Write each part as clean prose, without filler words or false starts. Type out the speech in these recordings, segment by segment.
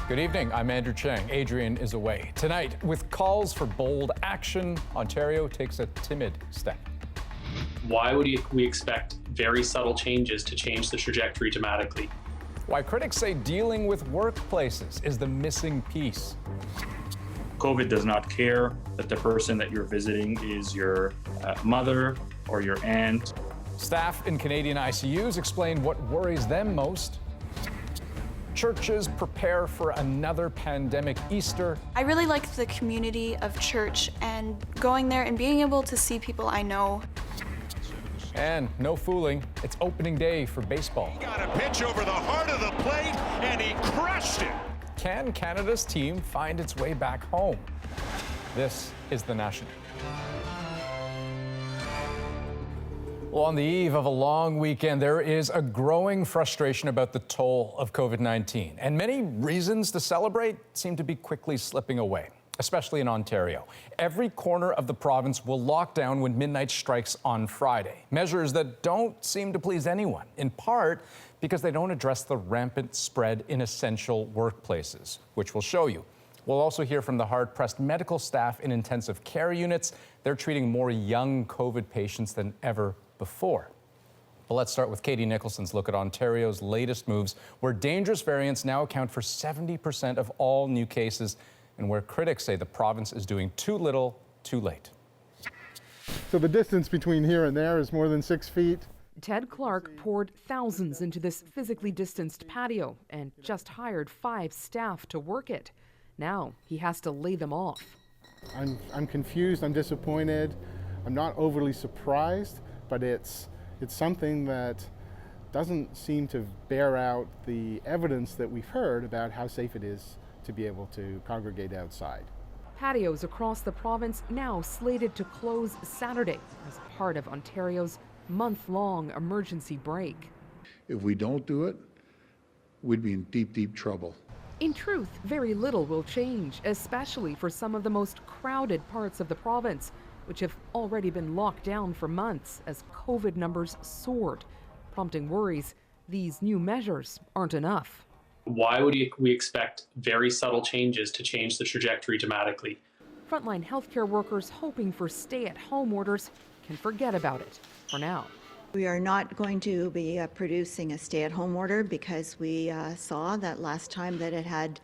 Good evening, I'm Andrew Chang. Adrienne is away. Tonight, with calls for bold action, Ontario takes a timid step. Why would we expect very subtle changes to change the trajectory dramatically? Why critics say dealing with workplaces is the missing piece. COVID does not care that the person that you're visiting is your mother or your aunt. Staff in Canadian ICUs explain what worries them most. Churches prepare for another pandemic Easter. I really liked the community of church and going there and being able to see people I know. And no fooling, it's opening day for baseball. He got a pitch over the heart of the plate and he crushed it. Can Canada's team find its way back home? This is The National. Well, on the eve of a long weekend, there is a growing frustration about the toll of COVID-19, and many reasons to celebrate seem to be quickly slipping away, especially in Ontario. Every corner of the province will lock down when midnight strikes on Friday, measures that don't seem to please anyone, in part because they don't address the rampant spread in essential workplaces, which we'll show you. We'll also hear from the hard-pressed medical staff in intensive care units. They're treating more young COVID patients than ever before. But let's start with Katie Nicholson's look at Ontario's latest moves, where dangerous variants now account for 70% of all new cases, and where critics say the province is doing too little, too late. So the distance between here and there is more than 6 feet. Ted Clark poured thousands into this physically distanced patio and just hired 5 staff to work it. Now he has to lay them off. I'm confused, I'm disappointed, I'm not overly surprised, but it's something that doesn't seem to bear out the evidence that we've heard about how safe it is to be able to congregate outside. Patios across the province now slated to close Saturday as part of Ontario's month-long emergency break. If we don't do it, we'd be in deep, deep trouble. In truth, very little will change, especially for some of the most crowded parts of the province, which have already been locked down for months as COVID numbers soared, prompting worries these new measures aren't enough. Why would we expect very subtle changes to change the trajectory dramatically? Frontline healthcare workers hoping for stay-at-home orders can forget about it for now. We are not going to be producing a stay-at-home order because we saw that last time that it had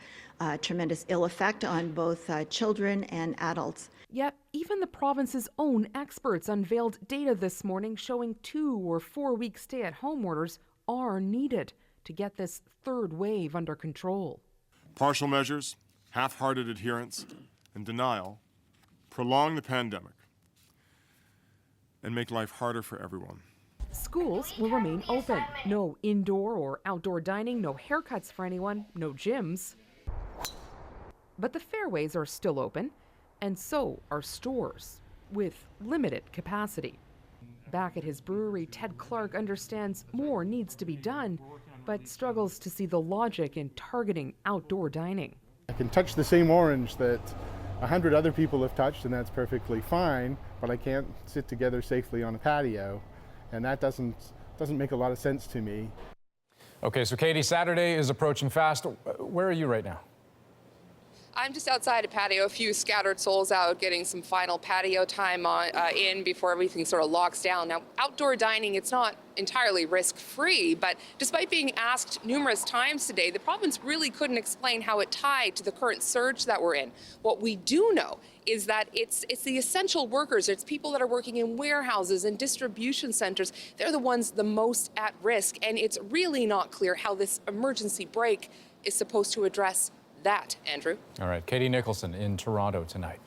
tremendous ill effect on both children and adults. Yet, even the province's own experts unveiled data this morning showing 2 or 4 week stay-at-home orders are needed to get this third wave under control. Partial measures, half-hearted adherence, and denial prolong the pandemic and make life harder for everyone. Schools will remain open. No indoor or outdoor dining, no haircuts for anyone, no gyms. But the fairways are still open, and so are stores, with limited capacity. Back at his brewery, Ted Clark understands more needs to be done, but struggles to see the logic in targeting outdoor dining. I can touch the same orange that 100 other people have touched, and that's perfectly fine, but I can't sit together safely on a patio, and that doesn't make a lot of sense to me. Okay, so Katie, Saturday is approaching fast. Where are you right now? I'm just outside a patio, a few scattered souls out getting some final patio time in before everything sort of locks down. Now, outdoor dining, it's not entirely risk-free, but despite being asked numerous times today, the province really couldn't explain how it tied to the current surge that we're in. What we do know is that it's the essential workers, it's people that are working in warehouses and distribution centers. They're the ones the most at risk, and it's really not clear how this emergency break is supposed to address that, Andrew. All right, Katie Nicholson in Toronto tonight.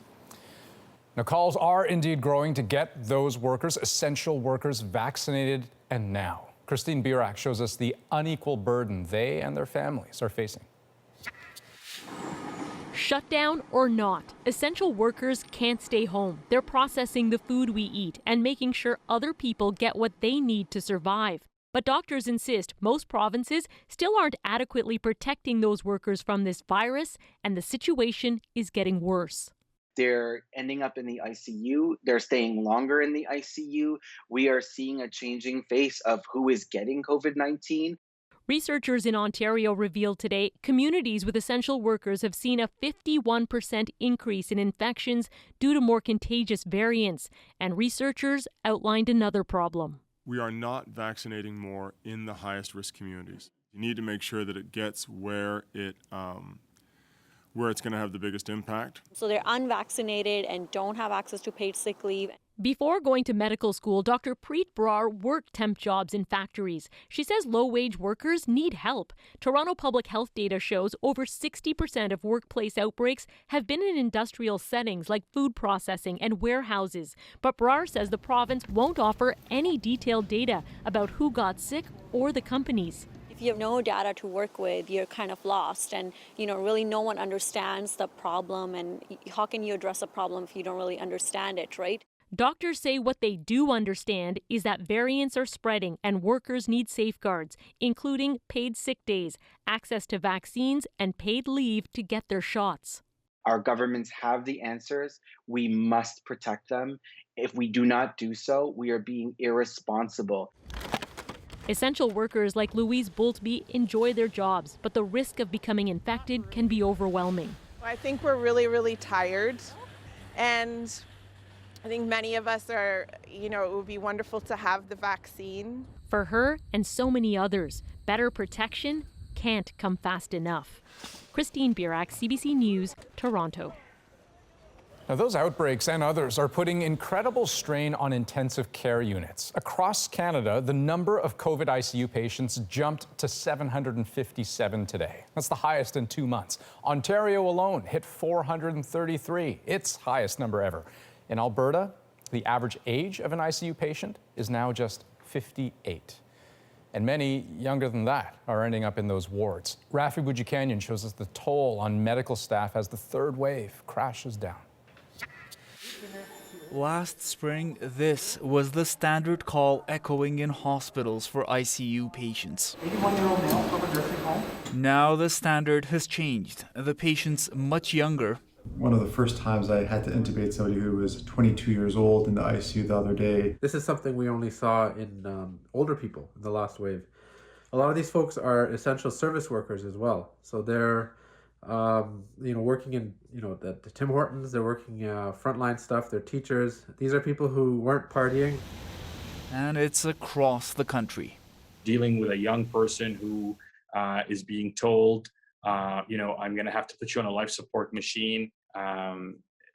Now, calls are indeed growing to get those workers, essential workers, vaccinated, and now. Christine Birak shows us the unequal burden they and their families are facing. Shutdown or not, essential workers can't stay home. They're processing the food we eat and making sure other people get what they need to survive. But doctors insist most provinces still aren't adequately protecting those workers from this virus, and the situation is getting worse. They're ending up in the ICU. They're staying longer in the ICU. We are seeing a changing face of who is getting COVID-19. Researchers in Ontario revealed today communities with essential workers have seen a 51% increase in infections due to more contagious variants, and researchers outlined another problem. We are not vaccinating more in the highest risk communities. You need to make sure that it gets where it's going to have the biggest impact. So they're unvaccinated and don't have access to paid sick leave. Before going to medical school, Dr. Preet Brar worked temp jobs in factories. She says low-wage workers need help. Toronto Public Health data shows over 60% of workplace outbreaks have been in industrial settings like food processing and warehouses. But Brar says the province won't offer any detailed data about who got sick or the companies. If you have no data to work with, you're kind of lost, and really no one understands the problem, and how can you address a problem if you don't really understand it, right? Doctors say what they do understand is that variants are spreading and workers need safeguards, including paid sick days, access to vaccines, and paid leave to get their shots. Our governments have the answers. We must protect them. If we do not do so, we are being irresponsible. Essential workers like Louise Boltby enjoy their jobs, but the risk of becoming infected can be overwhelming. I think we're really, really tired, and I think many of us are, it would be wonderful to have the vaccine. For her and so many others, better protection can't come fast enough. Christine Birak, CBC News, Toronto. Now, those outbreaks and others are putting incredible strain on intensive care units. Across Canada, the number of COVID ICU patients jumped to 757 today. That's the highest in 2 months. Ontario alone hit 433, its highest number ever. In Alberta, the average age of an ICU patient is now just 58. And many younger than that are ending up in those wards. Rafi Boudjikanian shows us the toll on medical staff as the third wave crashes down. Last spring, this was the standard call echoing in hospitals for ICU patients. 81-year-old male from a nursing home. Now the standard has changed. The patients much younger. One of the first times I had to intubate somebody who was 22 years old in the ICU the other day. This is something we only saw in older people in the last wave. A lot of these folks are essential service workers as well. So they're working in, the Tim Hortons, they're working frontline stuff, they're teachers. These are people who weren't partying. And it's across the country. Dealing with a young person who is being told, I'm going to have to put you on a life support machine,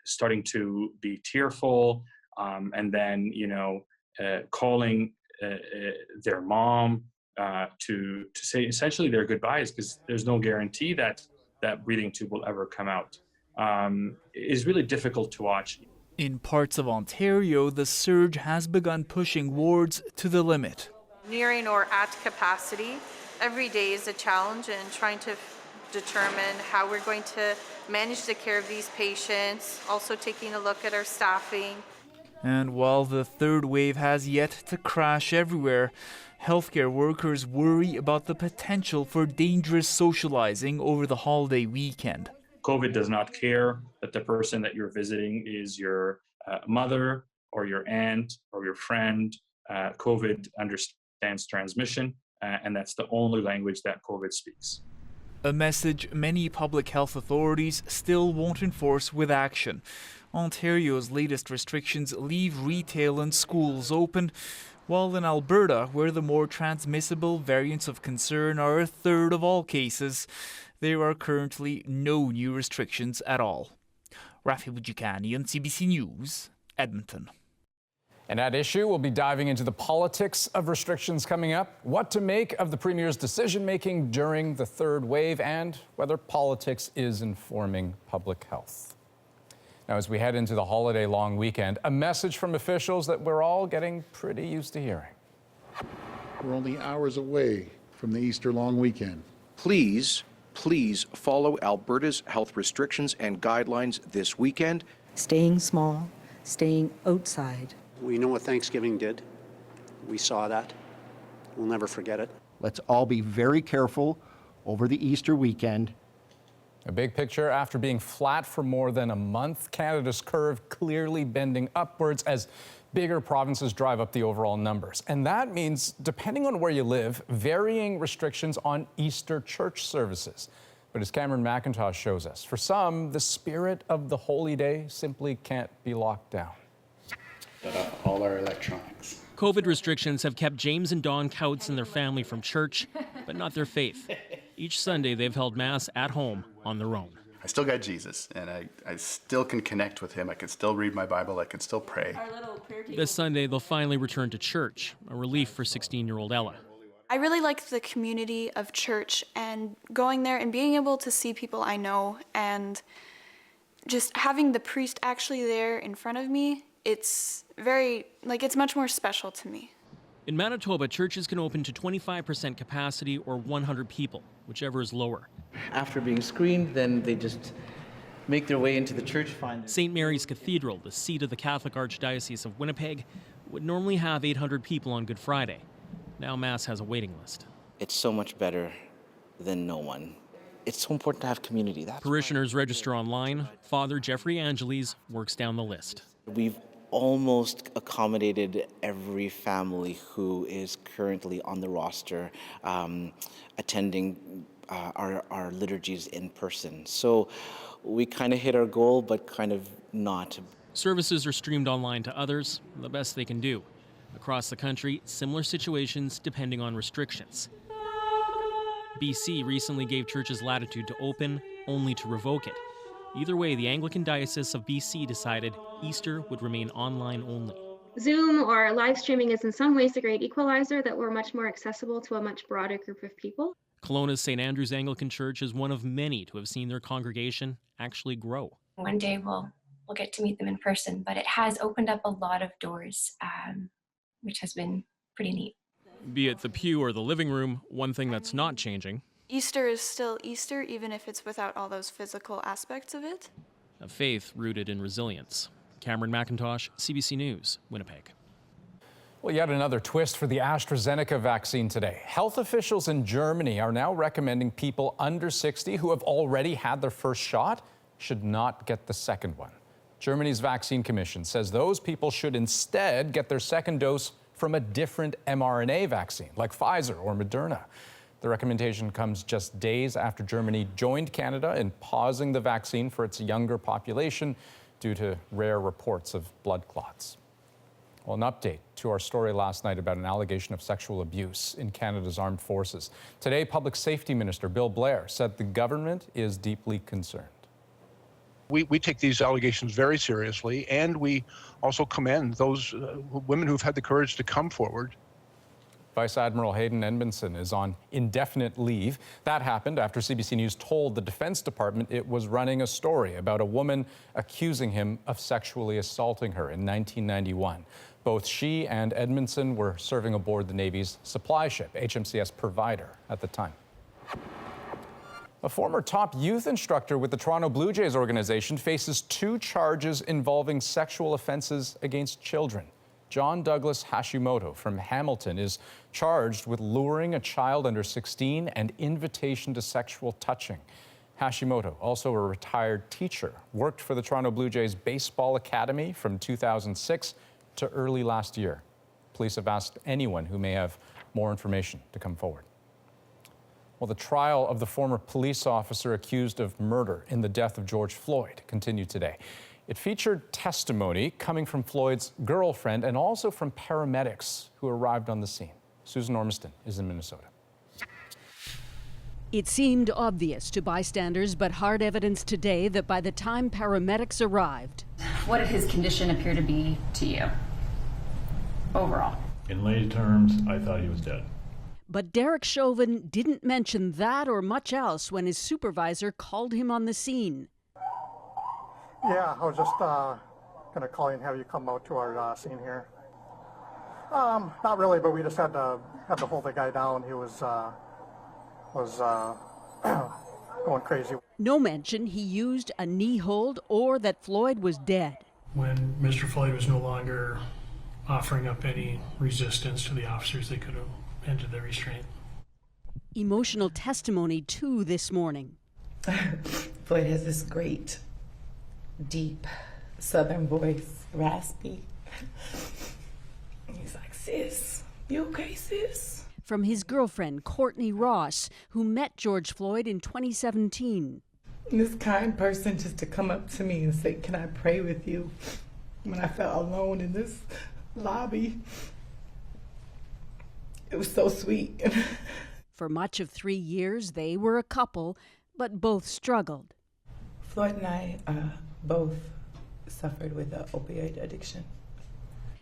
starting to be tearful, and then, calling their mom to say essentially their goodbyes, because there's no guarantee that breathing tube will ever come out. Is really difficult to watch. In parts of Ontario, the surge has begun pushing wards to the limit. Nearing or at capacity, every day is a challenge, and trying to determine how we're going to manage the care of these patients, also taking a look at our staffing. And while the third wave has yet to crash everywhere, healthcare workers worry about the potential for dangerous socializing over the holiday weekend. COVID does not care that the person that you're visiting is your mother or your aunt or your friend. COVID understands transmission, and that's the only language that COVID speaks. A message many public health authorities still won't enforce with action. Ontario's latest restrictions leave retail and schools open, while in Alberta, where the more transmissible variants of concern are a third of all cases, there are currently no new restrictions at all. Rafi Boudjikanian, CBC News, Edmonton. And at issue, we'll be diving into the politics of restrictions coming up, what to make of the Premier's decision-making during the third wave, and whether politics is informing public health. Now, as we head into the holiday long weekend, a message from officials that we're all getting pretty used to hearing. We're only hours away from the Easter long weekend. Please follow Alberta's health restrictions and guidelines this weekend. Staying small, staying outside. We know what Thanksgiving did. We saw that. We'll never forget it. Let's all be very careful over the Easter weekend. A big picture after being flat for more than a month, Canada's curve clearly bending upwards as bigger provinces drive up the overall numbers. And that means, depending on where you live, varying restrictions on Easter church services. But as Cameron McIntosh shows us, for some, the spirit of the holy day simply can't be locked down. Shut off all our electronics. COVID restrictions have kept James and Dawn Couts and their family from church, but not their faith. Each Sunday, they've held Mass at home on their own. I still got Jesus, and I still can connect with him. I can still read my Bible. I can still pray. This Sunday, they'll finally return to church, a relief for 16-year-old Ella. I really liked the community of church and going there and being able to see people I know and just having the priest actually there in front of me. It's much more special to me. In Manitoba, churches can open to 25% capacity or 100 people, whichever is lower. After being screened, then they just make their way into the church. St. Mary's Cathedral, the seat of the Catholic Archdiocese of Winnipeg, would normally have 800 people on Good Friday. Now Mass has a waiting list. It's so much better than no one. It's so important to have community. Parishioners register online. Father Jeffrey Angeles works down the list. We've almost accommodated every family who is currently on the roster attending our liturgies in person. So we kind of hit our goal, but kind of not. Services are streamed online to others, the best they can do. Across the country, similar situations depending on restrictions. BC recently gave churches latitude to open, only to revoke it. Either way, the Anglican Diocese of BC decided Easter would remain online only. Zoom or live streaming is in some ways a great equalizer that we're much more accessible to a much broader group of people. Kelowna's St. Andrew's Anglican Church is one of many to have seen their congregation actually grow. One day we'll get to meet them in person, but it has opened up a lot of doors, which has been pretty neat. Be it the pew or the living room, one thing that's not changing. Easter is still Easter, even if it's without all those physical aspects of it. A faith rooted in resilience. Cameron McIntosh, CBC News, Winnipeg. Well, yet another twist for the AstraZeneca vaccine today. Health officials in Germany are now recommending people under 60 who have already had their first shot should not get the second one. Germany's vaccine commission says those people should instead get their second dose from a different mRNA vaccine, like Pfizer or Moderna. The recommendation comes just days after Germany joined Canada in pausing the vaccine for its younger population due to rare reports of blood clots. Well, an update to our story last night about an allegation of sexual abuse in Canada's armed forces. Today, Public Safety Minister Bill Blair said the government is deeply concerned. We take these allegations very seriously, and we also commend those women who've had the courage to come forward. Vice Admiral Hayden Edmondson is on indefinite leave. That happened after CBC News told the Defense Department it was running a story about a woman accusing him of sexually assaulting her in 1991. Both she and Edmondson were serving aboard the Navy's supply ship, HMCS Provider, at the time. A former top youth instructor with the Toronto Blue Jays organization faces 2 charges involving sexual offenses against children. John Douglas Hashimoto from Hamilton is charged with luring a child under 16 and invitation to sexual touching. Hashimoto, also a retired teacher, worked for the Toronto Blue Jays Baseball Academy from 2006 to early last year. Police have asked anyone who may have more information to come forward. Well, the trial of the former police officer accused of murder in the death of George Floyd continued today. It featured testimony coming from Floyd's girlfriend and also from paramedics who arrived on the scene. Susan Ormiston is in Minnesota. It seemed obvious to bystanders, but hard evidence today that by the time paramedics arrived... What did his condition appear to be to you, overall? In lay terms, I thought he was dead. But Derek Chauvin didn't mention that or much else when his supervisor called him on the scene. Yeah, I was just going to call you and have you come out to our scene here. Not really, but we just had to hold the guy down. He was going crazy. No mention he used a knee hold or that Floyd was dead. When Mr. Floyd was no longer offering up any resistance to the officers, they could have ended the restraint. Emotional testimony too this morning. Floyd has this great, deep Southern voice, raspy. He's like, sis, you okay, sis? From his girlfriend, Courtney Ross, who met George Floyd in 2017. This kind person just to come up to me and say, can I pray with you? When I felt alone in this lobby, it was so sweet. For much of 3 years, they were a couple, but both struggled. Floyd and I both suffered with an opioid addiction.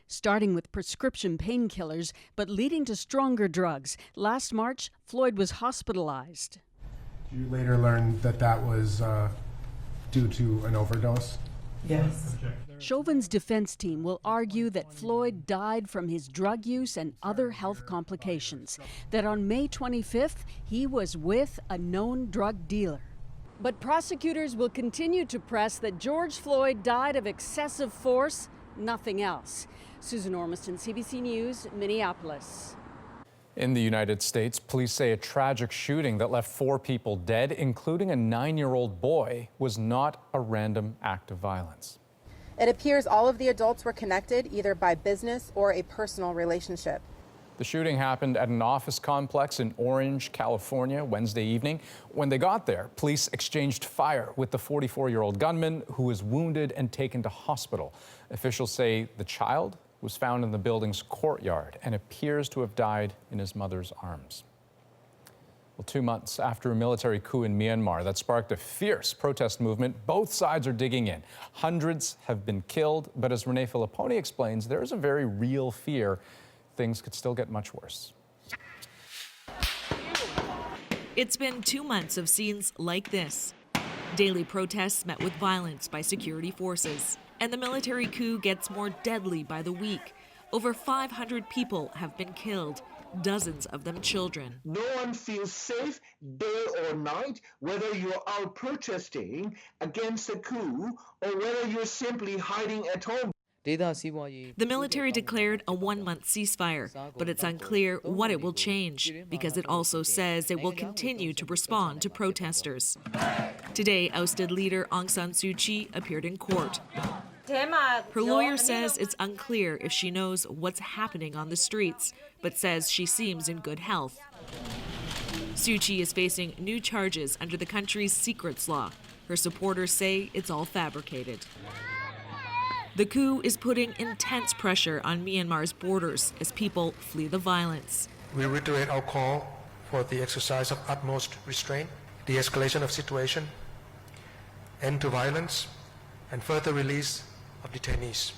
Starting with prescription painkillers, but leading to stronger drugs. Last March, Floyd was hospitalized. You later learned that that was due to an overdose? Yes. Chauvin's defense team will argue that Floyd died from his drug use and other health complications, that on May 25th, he was with a known drug dealer. But prosecutors will continue to press that George Floyd died of excessive force, nothing else. Susan Ormiston, CBC News, Minneapolis. In the United States, police say a tragic shooting that left 4 people dead, including a 9-year-old boy, was not a random act of violence. It appears all of the adults were connected either by business or a personal relationship. The shooting happened at an office complex in Orange, California, Wednesday evening. When they got there, police exchanged fire with the 44-year-old gunman, who was wounded and taken to hospital. Officials say the child was found in the building's courtyard and appears to have died in his mother's arms. Well, 2 months after a military coup in Myanmar that sparked a fierce protest movement, both sides are digging in. Hundreds have been killed, but as Renee Filipponi explains, there is a very real fear things could still get much worse. It's been 2 months of scenes like this. Daily protests met with violence by security forces, and the military coup gets more deadly by the week. Over 500 people have been killed, dozens of them children. No one feels safe day or night, whether you're out protesting against a coup or whether you're simply hiding at home. The military declared a 1-month ceasefire, but it's unclear what it will change, because it also says it will continue to respond to protesters. Today, ousted leader Aung San Suu Kyi appeared in court. Her lawyer says it's unclear if she knows what's happening on the streets, but says she seems in good health. Suu Kyi is facing new charges under the country's secrets law. Her supporters say it's all fabricated. The coup is putting intense pressure on Myanmar's borders as people flee the violence. We reiterate our call for the exercise of utmost restraint, the escalation of situation, end to violence, and further release of detainees.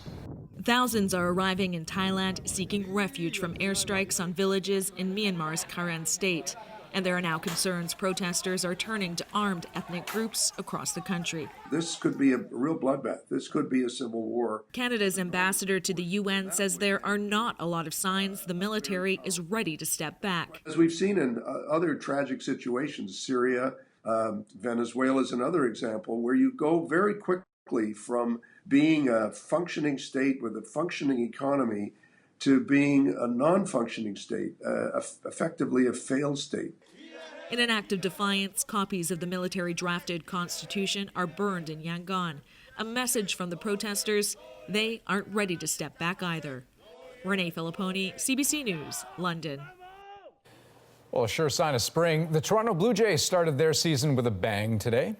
Thousands are arriving in Thailand seeking refuge from airstrikes on villages in Myanmar's Karen state. And there are now concerns protesters are turning to armed ethnic groups across the country. This could be a real bloodbath. This could be a civil war. Canada's ambassador to the UN says there are not a lot of signs the military is ready to step back. As we've seen in other tragic situations, Syria, Venezuela is another example, where you go very quickly from being a functioning state with a functioning economy to being a non-functioning state, effectively a failed state. In an act of defiance, copies of the military-drafted constitution are burned in Yangon. A message from the protesters, they aren't ready to step back either. Renee Filipponi, CBC News, London. Well, a sure sign of spring. The Toronto Blue Jays started their season with a bang today.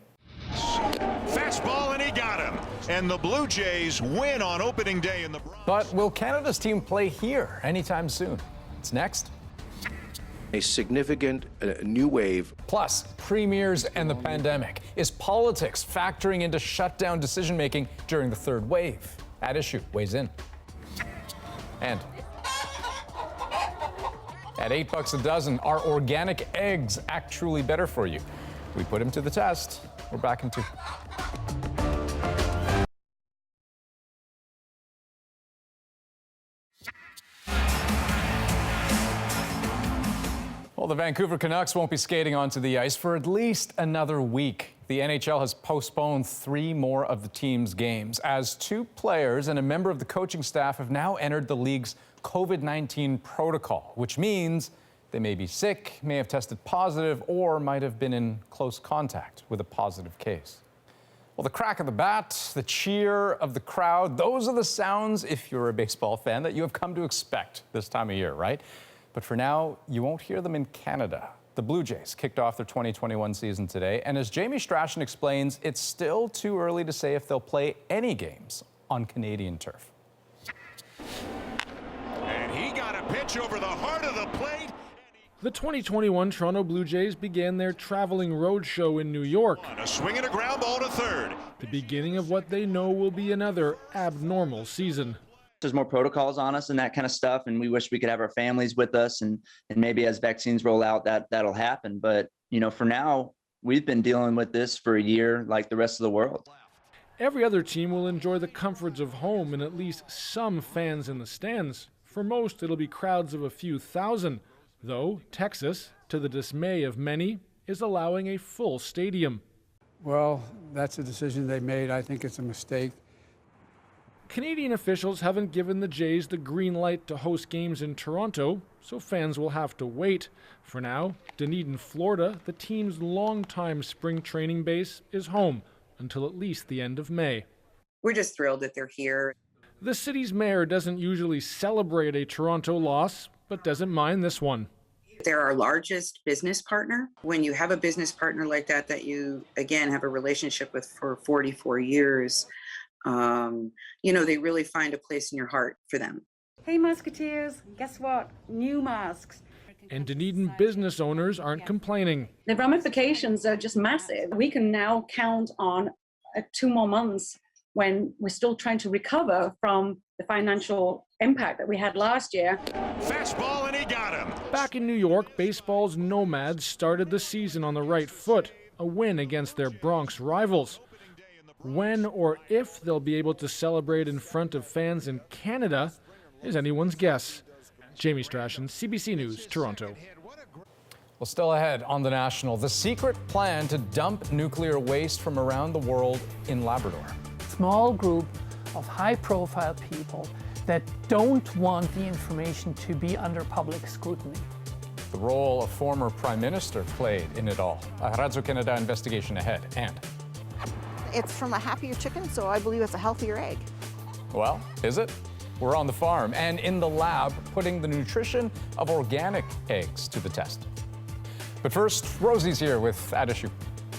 Fastball, and he got him. And the Blue Jays win on opening day in the Bronx. But will Canada's team play here anytime soon? It's next. A significant new wave. Plus, premiers and the pandemic. Is politics factoring into shutdown decision-making during the third wave? At Issue weighs in. And at $8 a dozen, are organic eggs actually better for you? We put them to the test. We're back in 2. Well, the Vancouver Canucks won't be skating onto the ice for at least another week. The NHL has postponed 3 more of the team's games, as 2 players and a member of the coaching staff have now entered the league's COVID-19 protocol, which means They may be sick, may have tested positive, or might have been in close contact with a positive case. Well, the crack of the bat, the cheer of the crowd, those are the sounds, if you're a baseball fan, that you have come to expect this time of year, right? But for now, you won't hear them in Canada. The Blue Jays kicked off their 2021 season today, and as Jamie Strachan explains, it's still too early to say if they'll play any games on Canadian turf. And he got a pitch over the heart of the plate. The 2021 Toronto Blue Jays began their traveling roadshow in New York. A swing and a ground ball to third. The beginning of what they know will be another abnormal season. There's more protocols on us and that kind of stuff, and we wish we could have our families with us, and maybe as vaccines roll out that'll happen. But, you know, for now, we've been dealing with this for a year like the rest of the world. Every other team will enjoy the comforts of home and at least some fans in the stands. For most, it'll be crowds of a few thousand, though Texas, to the dismay of many, is allowing a full stadium. Well, that's a decision they made. I think it's a mistake. Canadian officials haven't given the Jays the green light to host games in Toronto, so fans will have to wait. For now, Dunedin, Florida, the team's longtime spring training base, is home until at least the end of May. We're just thrilled that they're here. The city's mayor doesn't usually celebrate a Toronto loss, but doesn't mind this one. They're our largest business partner. When you have a business partner like that you, again, have a relationship with for 44 years, you know, they really find a place in your heart for them. Hey, Musketeers, guess what? New masks. And Dunedin business owners aren't complaining. The ramifications are just massive. We can now count on 2 more months when we're still trying to recover from the financial impact that we had last year. Fastball, and he got him. Back in New York, baseball's Nomads started the season on the right foot, a win against their Bronx rivals. When or if they'll be able to celebrate in front of fans in Canada is anyone's guess. Jamie Strachan, CBC News, Toronto. Well, still ahead on The National, the secret plan to dump nuclear waste from around the world in Labrador. Small group of high-profile people that don't want the information to be under public scrutiny. The role a former prime minister played in it all. A Radzo Canada investigation ahead. And it's from a happier chicken, so I believe it's a healthier egg. Well, is it? We're on the farm and in the lab putting the nutrition of organic eggs to the test. But first, Rosie's here with At Issue.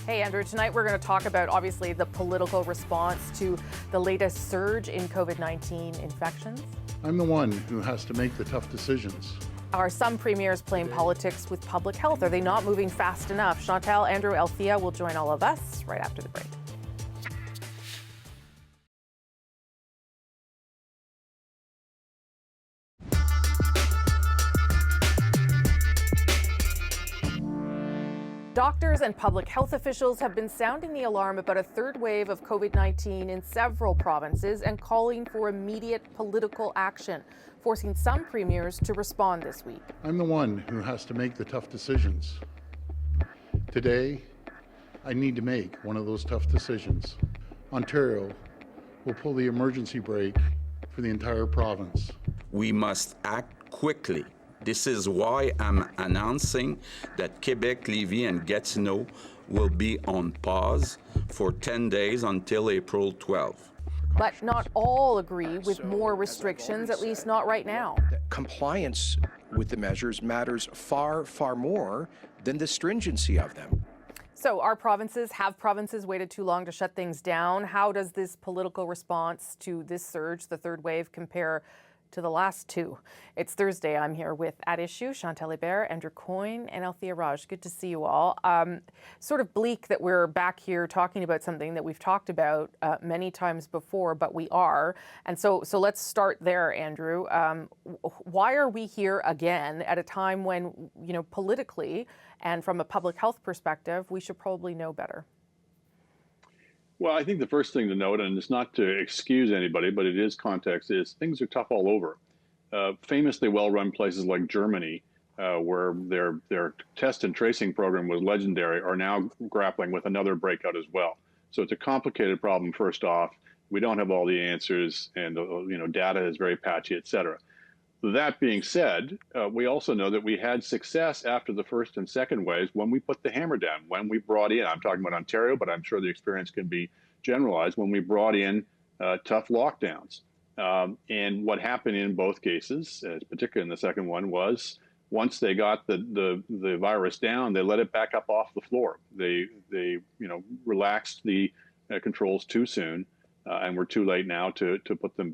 Hey, Andrew, tonight we're going to talk about, obviously, the political response to the latest surge in COVID-19 infections. I'm the one who has to make the tough decisions. Are some premiers playing politics with public health? Are they not moving fast enough? Chantal, Andrew, Althea will join all of us right after the break. Doctors and public health officials have been sounding the alarm about a third wave of COVID-19 in several provinces and calling for immediate political action, forcing some premiers to respond this week. I'm the one who has to make the tough decisions. Today, I need to make one of those tough decisions. Ontario will pull the emergency brake for the entire province. We must act quickly. This is why I'm announcing that Quebec, Lévis, and Gatineau will be on pause for 10 days until April 12. But not all agree with more restrictions, at least not right now. Compliance with the measures matters far, far more than the stringency of them. So have provinces waited too long to shut things down? How does this political response to this surge, the third wave, compare to the last two? It's Thursday. I'm here with At Issue, Chantal Hébert, Andrew Coyne, and Althea Raj. Good to see you all. Sort of bleak that we're back here talking about something that we've talked about many times before, but we are. And so let's start there, Andrew. Why are we here again at a time when, you know, politically and from a public health perspective, we should probably know better? Well, I think the first thing to note, and it's not to excuse anybody, but it is context, is things are tough all over. Famously well-run places like Germany, where their test and tracing program was legendary, are now grappling with another breakout as well. So it's a complicated problem, first off. We don't have all the answers, and data is very patchy, et cetera. That being said, we also know that we had success after the first and second waves when we put the hammer down, when we brought in, I'm talking about Ontario, but I'm sure the experience can be generalized, when we brought in tough lockdowns. And what happened in both cases, particularly in the second one, was once they got the virus down, they let it back up off the floor. They relaxed the controls too soon. And we're too late now to put them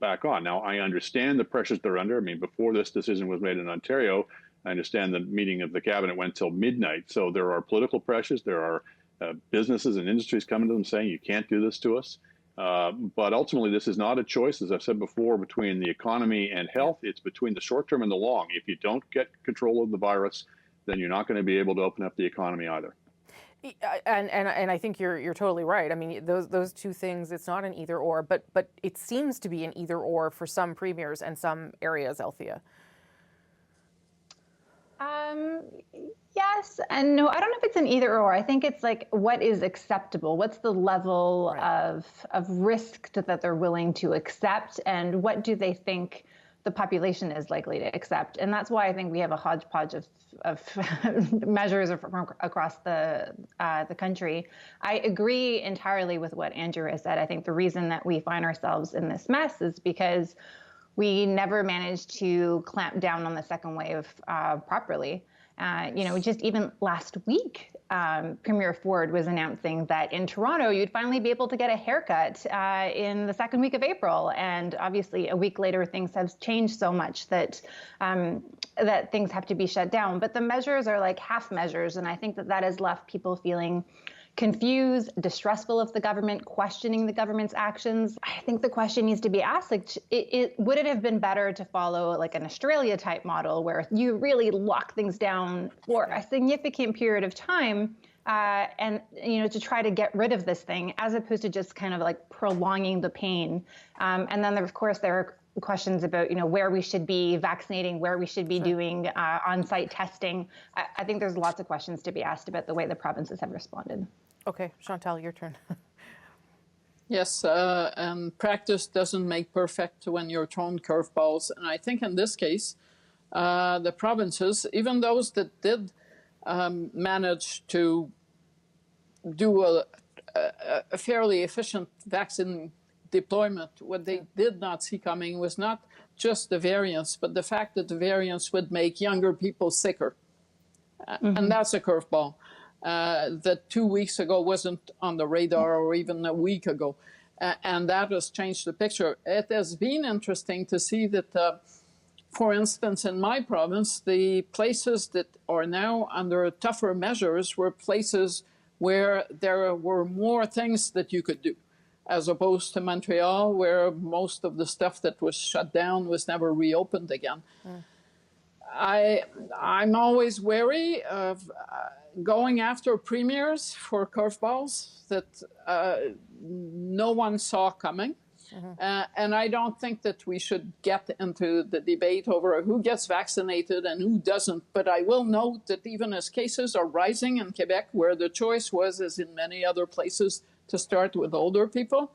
back on. Now, I understand the pressures they're under. I mean, before this decision was made in Ontario, I understand the meeting of the cabinet went till midnight. So there are political pressures. There are businesses and industries coming to them saying, you can't do this to us. But ultimately, this is not a choice, as I've said before, between the economy and health. It's between the short term and the long. If you don't get control of the virus, then you're not going to be able to open up the economy either. And I think you're totally right. I mean, those two things, it's not an either or, but it seems to be an either or for some premiers and some areas, Althea. Yes and no. I don't know if it's an either or. I think it's like, what is acceptable? What's the level of risk that they're willing to accept, and what do they think the population is likely to accept? And that's why I think we have a hodgepodge of measures across the country. I agree entirely with what Andrew has said. I think the reason that we find ourselves in this mess is because we never managed to clamp down on the second wave properly. Just even last week, Premier Ford was announcing that in Toronto, you'd finally be able to get a haircut in the second week of April. And obviously, a week later, things have changed so much that things have to be shut down. But the measures are like half measures. And I think that has left people feeling confused, distrustful of the government, questioning the government's actions. I think the question needs to be asked, like, would it have been better to follow like an Australia type model where you really lock things down for a significant period of time and to try to get rid of this thing, as opposed to just kind of like prolonging the pain. And then of course there are questions about where we should be vaccinating, where we should be doing on-site testing. I think there's lots of questions to be asked about the way the provinces have responded. Okay, Chantal, your turn. Yes, and practice doesn't make perfect when you're thrown curveballs. And I think in this case, the provinces, even those that did manage to do a fairly efficient vaccine deployment, what they did not see coming was not just the variants, but the fact that the variants would make younger people sicker. And that's a curveball that 2 weeks ago wasn't on the radar, or even a week ago. And that has changed the picture. It has been interesting to see that, for instance, in my province, the places that are now under tougher measures were places where there were more things that you could do, as opposed to Montreal, where most of the stuff that was shut down was never reopened again. I'm always wary of going after premiers for curveballs that no one saw coming. And I don't think that we should get into the debate over who gets vaccinated and who doesn't. But I will note that even as cases are rising in Quebec, where the choice was, as in many other places, to start with older people,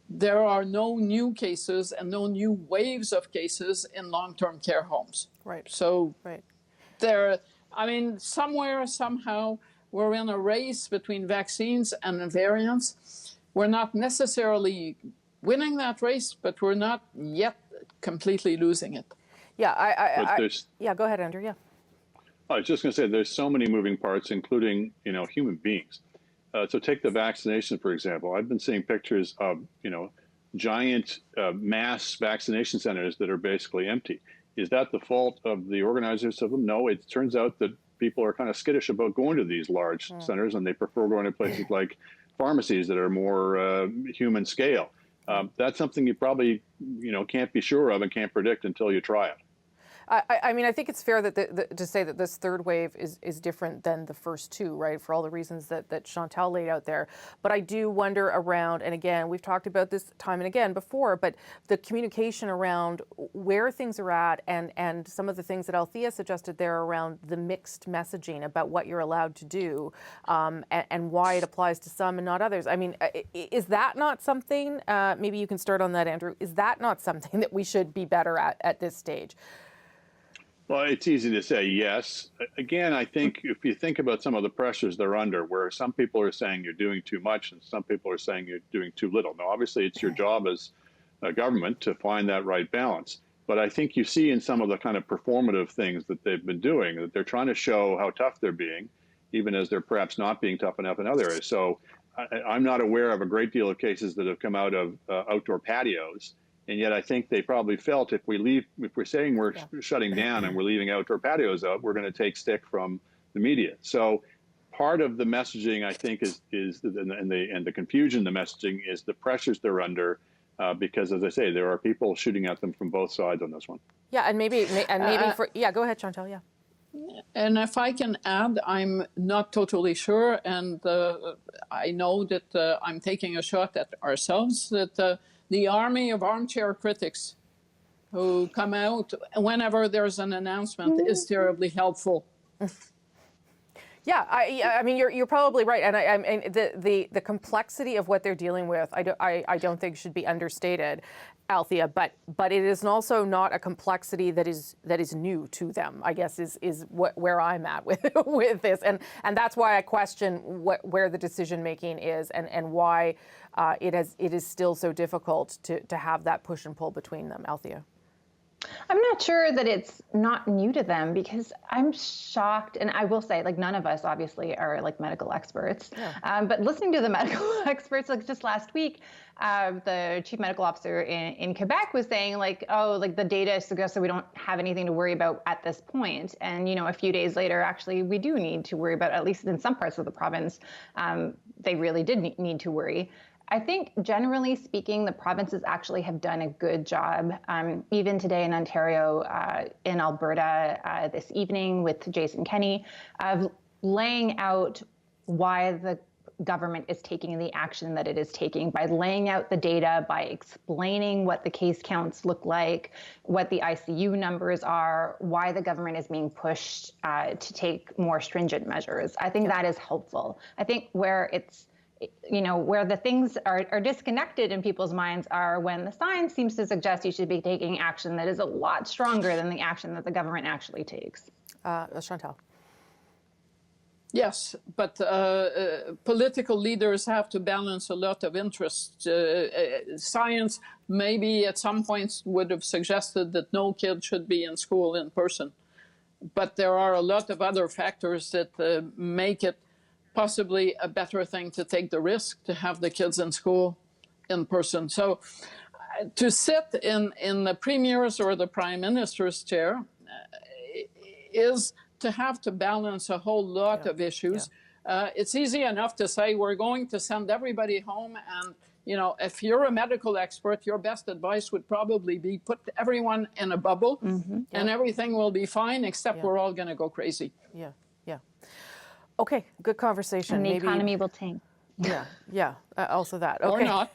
there are no new cases and no new waves of cases in long-term care homes. Right. So somewhere, somehow, we're in a race between vaccines and variants. We're not necessarily winning that race, but we're not yet completely losing it. Yeah, yeah, go ahead, Andrew, yeah. I was just going to say, there's so many moving parts, including, human beings. So take the vaccination, for example. I've been seeing pictures of, giant mass vaccination centers that are basically empty. Is that the fault of the organizers of them? No, it turns out that people are kind of skittish about going to these large centers, and they prefer going to places like pharmacies that are more human scale. That's something you probably, can't be sure of and can't predict until you try it. I mean, I think it's fair that to say that this third wave is different than the first two, right, for all the reasons that Chantal laid out there. But I do wonder around, and again, we've talked about this time and again before, but the communication around where things are at and some of the things that Althea suggested there around the mixed messaging about what you're allowed to do and why it applies to some and not others. I mean, is that not something, maybe you can start on that, Andrew, is that not something that we should be better at this stage? Well, it's easy to say yes. Again, I think if you think about some of the pressures they're under, where some people are saying you're doing too much and some people are saying you're doing too little. Now, obviously, it's your job as a government to find that right balance. But I think you see in some of the kind of performative things that they've been doing that they're trying to show how tough they're being, even as they're perhaps not being tough enough in other areas. So I'm not aware of a great deal of cases that have come out of outdoor patios. And yet I think they probably felt if we're saying we're shutting down and we're leaving outdoor patios out, we're going to take stick from the media. So part of the messaging, I think, is the confusion, the messaging is the pressures they're under because, as I say, there are people shooting at them from both sides on this one. Yeah, and maybe go ahead, Chantal, yeah. And if I can add, I'm not totally sure, and I know that I'm taking a shot at ourselves, that the army of armchair critics who come out whenever there's an announcement is terribly helpful. Yeah, I mean, you're probably right, and I mean the complexity of what they're dealing with, I don't think should be understated, Althea. But it is also not a complexity that is new to them, I guess is where I'm at with this, and that's why I question where the decision making is and why it is still so difficult to have that push and pull between them, Althea. I'm not sure that it's not new to them because I'm shocked, and I will say, like, none of us obviously are like medical experts, but listening to the medical experts, like just last week, the chief medical officer in Quebec was saying like, oh, like the data suggests that we don't have anything to worry about at this point. And, you know, a few days later, actually, we do need to worry about, at least in some parts of the province, they really did need to worry. I think generally speaking, the provinces actually have done a good job. Even today in Ontario, in Alberta this evening with Jason Kenney, of laying out why the government is taking the action that it is taking by laying out the data, by explaining what the case counts look like, what the ICU numbers are, why the government is being pushed to take more stringent measures. I think that is helpful. I think where it's where the things are disconnected in people's minds are when the science seems to suggest you should be taking action that is a lot stronger than the action that the government actually takes. Chantal. Yes, but political leaders have to balance a lot of interests. Science maybe at some points would have suggested that no kid should be in school in person. But there are a lot of other factors that make it possibly a better thing to take the risk to have the kids in school in person. So to sit in the premier's or the prime minister's chair is to have to balance a whole lot of issues. It's easy enough to say we're going to send everybody home, and if you're a medical expert, your best advice would probably be put everyone in a bubble and everything will be fine, except we're all going to go crazy. Yeah. Okay, good conversation. And the economy will tank. Yeah, also that. Okay. Or not.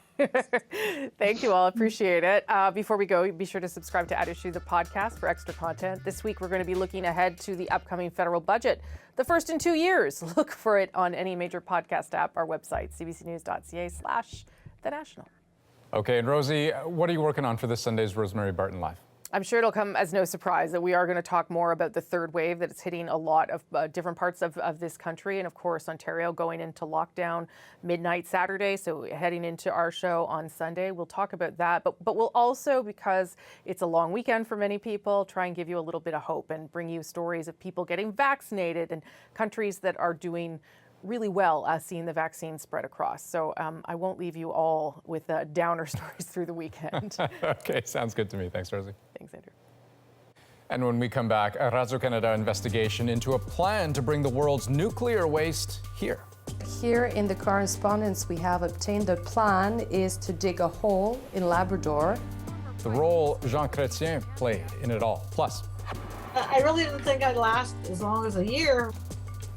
Thank you all, appreciate it. Before we go, be sure to subscribe to At Issue, the podcast, for extra content. This week, we're going to be looking ahead to the upcoming federal budget, the first in 2 years. Look for it on any major podcast app, our website, cbcnews.ca/The National. Okay, and Rosie, what are you working on for this Sunday's Rosemary Barton Live? I'm sure it'll come as no surprise that we are going to talk more about the third wave that is hitting a lot of different parts of this country. And of course, Ontario going into lockdown midnight Saturday. So heading into our show on Sunday, we'll talk about that. But we'll also, because it's a long weekend for many people, try and give you a little bit of hope and bring you stories of people getting vaccinated and countries that are doing really well seeing the vaccine spread across. So I won't leave you all with downer stories through the weekend. Okay, sounds good to me. Thanks, Rosie. Thanks, Andrew. And when we come back, a Radio-Canada investigation into a plan to bring the world's nuclear waste here. Here in the correspondence we have obtained, the plan is to dig a hole in Labrador. The role Jean Chrétien played in it all. Plus, I really didn't think I'd last as long as a year.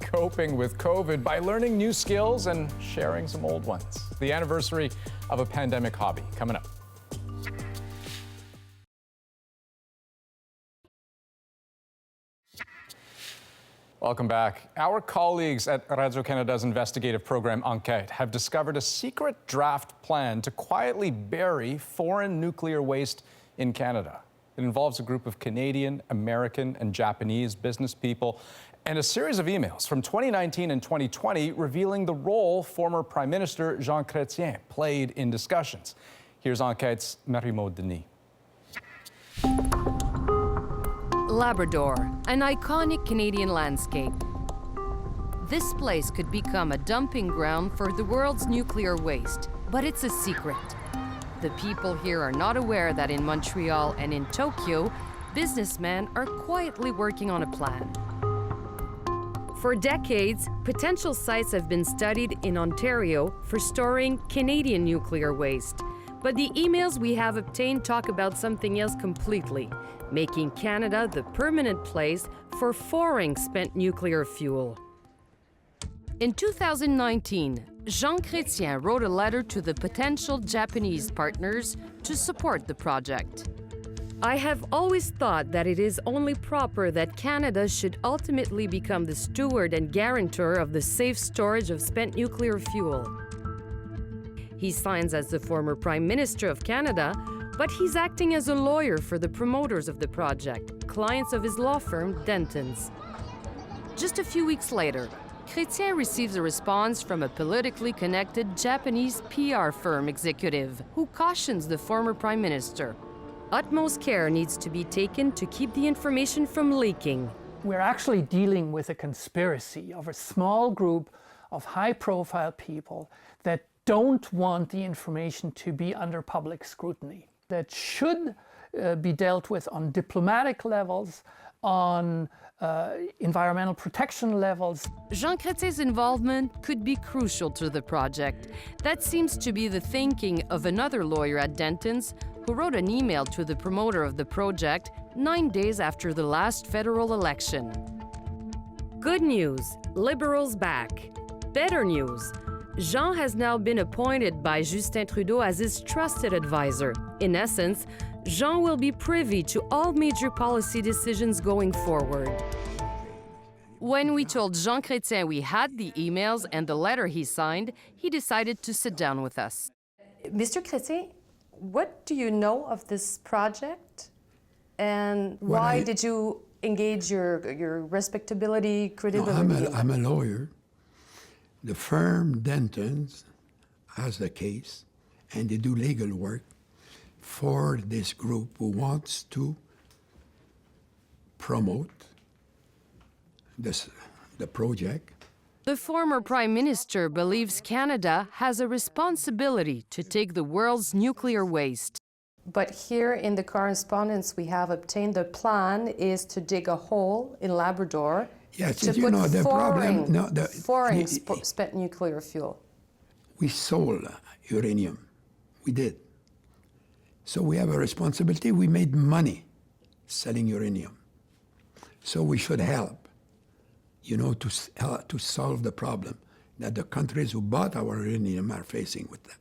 Coping with COVID by learning new skills and sharing some old ones. The anniversary of a pandemic hobby coming up. Welcome back. Our colleagues at Radio-Canada's investigative program Enquête have discovered a secret draft plan to quietly bury foreign nuclear waste in Canada. It involves a group of Canadian, American, and Japanese business people and a series of emails from 2019 and 2020 revealing the role former Prime Minister Jean Chrétien played in discussions. Here's Enquête's Marie-Maude Denis. Labrador, an iconic Canadian landscape. This place could become a dumping ground for the world's nuclear waste, but it's a secret. The people here are not aware that in Montreal and in Tokyo, businessmen are quietly working on a plan. For decades, potential sites have been studied in Ontario for storing Canadian nuclear waste. But the emails we have obtained talk about something else completely, making Canada the permanent place for foreign spent nuclear fuel. In 2019, Jean Chrétien wrote a letter to the potential Japanese partners to support the project. I have always thought that it is only proper that Canada should ultimately become the steward and guarantor of the safe storage of spent nuclear fuel. He signs as the former Prime Minister of Canada, but he's acting as a lawyer for the promoters of the project, clients of his law firm, Dentons. Just a few weeks later, Chrétien receives a response from a politically connected Japanese PR firm executive who cautions the former Prime Minister. Utmost care needs to be taken to keep the information from leaking. We're actually dealing with a conspiracy of a small group of high-profile people that don't want the information to be under public scrutiny. That should be dealt with on diplomatic levels, on environmental protection levels. Jean Chrétien's involvement could be crucial to the project. That seems to be the thinking of another lawyer at Dentons who wrote an email to the promoter of the project 9 days after the last federal election. Good news, Liberals back. Better news, Jean has now been appointed by Justin Trudeau as his trusted advisor. In essence, Jean will be privy to all major policy decisions going forward. When we told Jean Chrétien we had the emails and the letter he signed, he decided to sit down with us. Mr. Chrétien, what do you know of this project? And why did you engage your respectability, credibility? No, I'm a lawyer. The firm Dentons has the case, and they do legal work for this group who wants to promote the project. The former Prime Minister believes Canada has a responsibility to take the world's nuclear waste. But here in the correspondence we have obtained, the plan is to dig a hole in Labrador to put foreign spent nuclear fuel. We sold uranium. We did. So we have a responsibility. We made money selling uranium. So we should help, to solve the problem that the countries who bought our uranium are facing with that.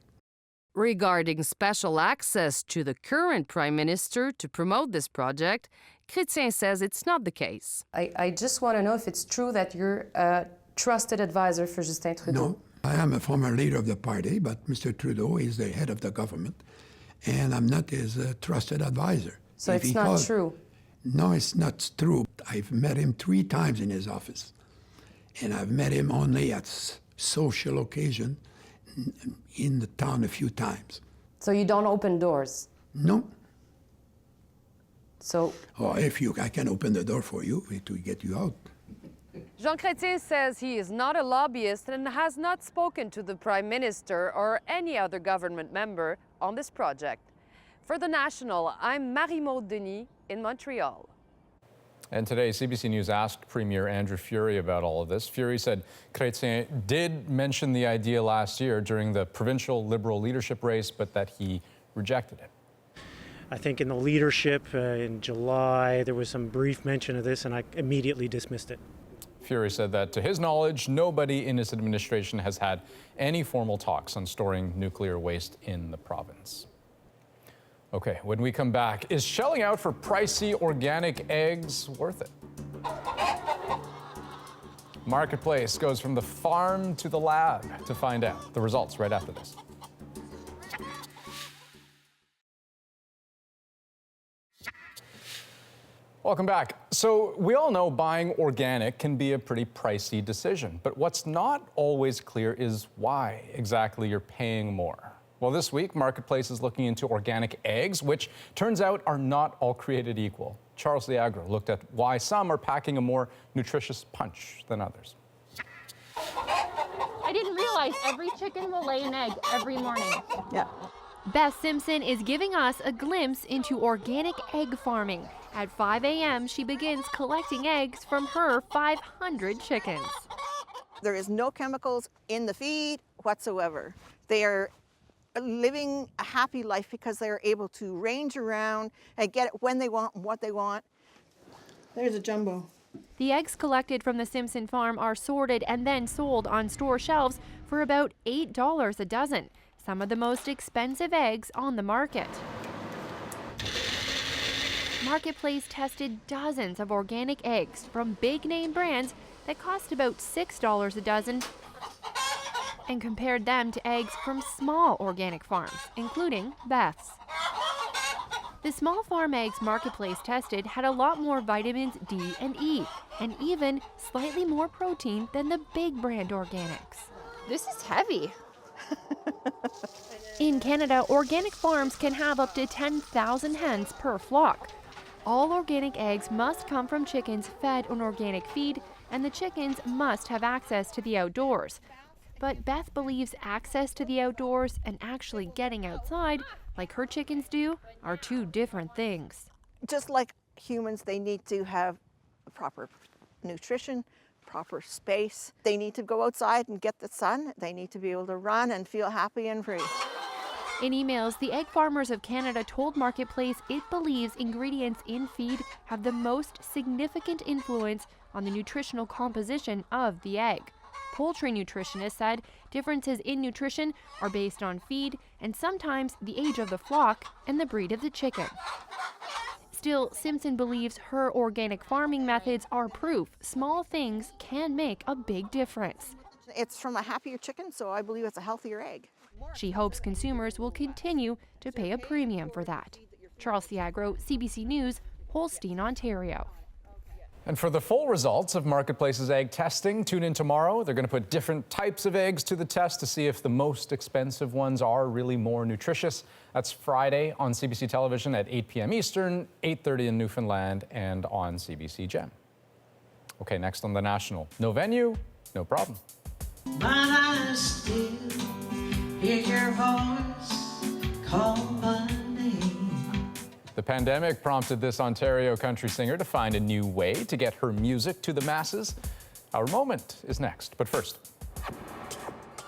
Regarding special access to the current Prime Minister to promote this project, Chrétien says it's not the case. I just want to know if it's true that you're a trusted advisor for Justin Trudeau. No, I am a former leader of the party, but Mr. Trudeau is the head of the government, and I'm not his trusted advisor. So it's not true? No, it's not true. I've met him 3 times in his office, and I've met him only at social occasion in the town a few times. So you don't open doors? No. So... I can open the door for you to get you out. Jean Chrétien says he is not a lobbyist and has not spoken to the Prime Minister or any other government member on this project. For The National, I'm Marie-Maude Denis in Montreal. And today, CBC News asked Premier Andrew Furey about all of this. Furey said Chrétien did mention the idea last year during the provincial Liberal leadership race, but that he rejected it. I think in the leadership in July, there was some brief mention of this, and I immediately dismissed it. Fury said that, to his knowledge, nobody in his administration has had any formal talks on storing nuclear waste in the province. Okay, when we come back, is shelling out for pricey organic eggs worth it? Marketplace goes from the farm to the lab to find out. The results right after this. Welcome back. So we all know buying organic can be a pretty pricey decision, but what's not always clear is why exactly you're paying more. Well, this week, Marketplace is looking into organic eggs, which turns out are not all created equal. Charles Liagro looked at why some are packing a more nutritious punch than others. I didn't realize every chicken will lay an egg every morning. Yeah. Beth Simpson is giving us a glimpse into organic egg farming. At 5 a.m., she begins collecting eggs from her 500 chickens. There is no chemicals in the feed whatsoever. They are living a happy life because they are able to range around and get it when they want and what they want. There's a jumbo. The eggs collected from the Simpson farm are sorted and then sold on store shelves for about $8 a dozen, some of the most expensive eggs on the market. Marketplace tested dozens of organic eggs from big-name brands that cost about $6 a dozen and compared them to eggs from small organic farms, including Beth's. The small farm eggs Marketplace tested had a lot more vitamins D and E, and even slightly more protein than the big brand organics. This is heavy. In Canada, organic farms can have up to 10,000 hens per flock. All organic eggs must come from chickens fed on organic feed, and the chickens must have access to the outdoors. But Beth believes access to the outdoors and actually getting outside, like her chickens do, are two different things. Just like humans, they need to have proper nutrition, proper space. They need to go outside and get the sun. They need to be able to run and feel happy and free. In emails, the Egg Farmers of Canada told Marketplace it believes ingredients in feed have the most significant influence on the nutritional composition of the egg. Poultry nutritionists said differences in nutrition are based on feed and sometimes the age of the flock and the breed of the chicken. Still, Simpson believes her organic farming methods are proof small things can make a big difference. It's from a happier chicken, so I believe it's a healthier egg. She hopes consumers will continue to pay a premium for that. Charles Liagro, CBC News, Holstein, Ontario. And for the full results of Marketplace's egg testing, tune in tomorrow. They're going to put different types of eggs to the test to see if the most expensive ones are really more nutritious. That's Friday on CBC television at 8 p.m. Eastern, 8:30 in Newfoundland, and on CBC Gem. Okay, next on The National. No venue, no problem. But I still hear your voice call my name. The pandemic prompted this Ontario country singer to find a new way to get her music to the masses. Our moment is next, but first.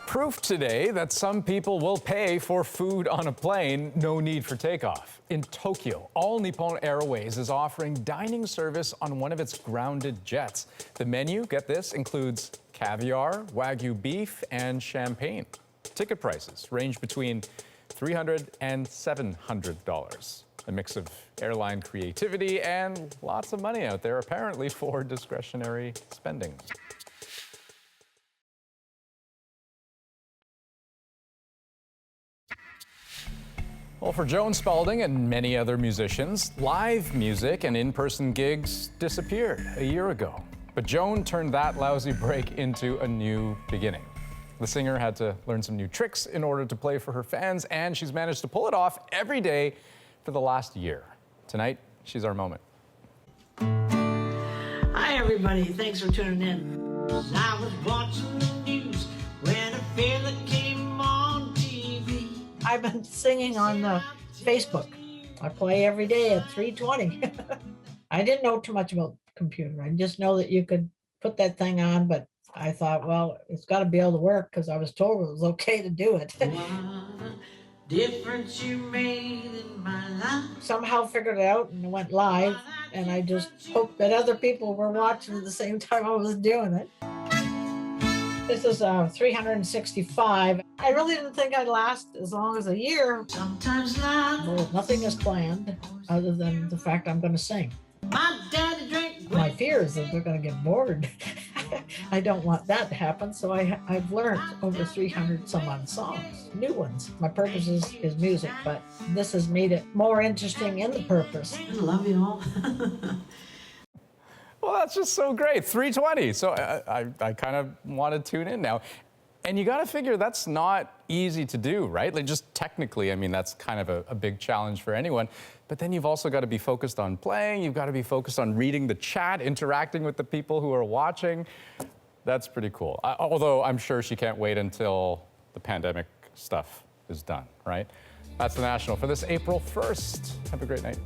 Proof today that some people will pay for food on a plane, no need for takeoff. In Tokyo, All Nippon Airways is offering dining service on one of its grounded jets. The menu, get this, includes caviar, Wagyu beef, and champagne. Ticket prices range between $300 and $700. A mix of airline creativity and lots of money out there, apparently, for discretionary spending. Well, for Joan Spalding and many other musicians, live music and in-person gigs disappeared a year ago. But Joan turned that lousy break into a new beginning. The singer had to learn some new tricks in order to play for her fans, and she's managed to pull it off every day for the last year. Tonight, she's our moment. Hi, everybody. Thanks for tuning in. I was watching the news when a fella came on TV. I've been singing on the Facebook. I play every day at 3:20. I didn't know too much about computer. I just know that you could put that thing on, but I thought, well, it's got to be able to work because I was told it was okay to do it. difference you made in my life. Somehow figured it out and went live, and I just hoped that other people were watching at the same time I was doing it. This is 365. I really didn't think I'd last as long as a year. Sometimes life. Well, nothing is planned other than the fact I'm going to sing. My daddy drank. My fear is that they're going to get bored. I don't want that to happen, so I've learned over 300 some odd songs, new ones. My purpose is music, but this has made it more interesting in the purpose. I love you all. Well, that's just so great. 3:20. So I kind of want to tune in now. And you got to figure that's not easy to do, right? Like just technically, I mean, that's kind of a big challenge for anyone. But then you've also got to be focused on playing. You've got to be focused on reading the chat, interacting with the people who are watching. That's pretty cool. Although I'm sure she can't wait until the pandemic stuff is done, right? That's The National for this April 1st. Have a great night.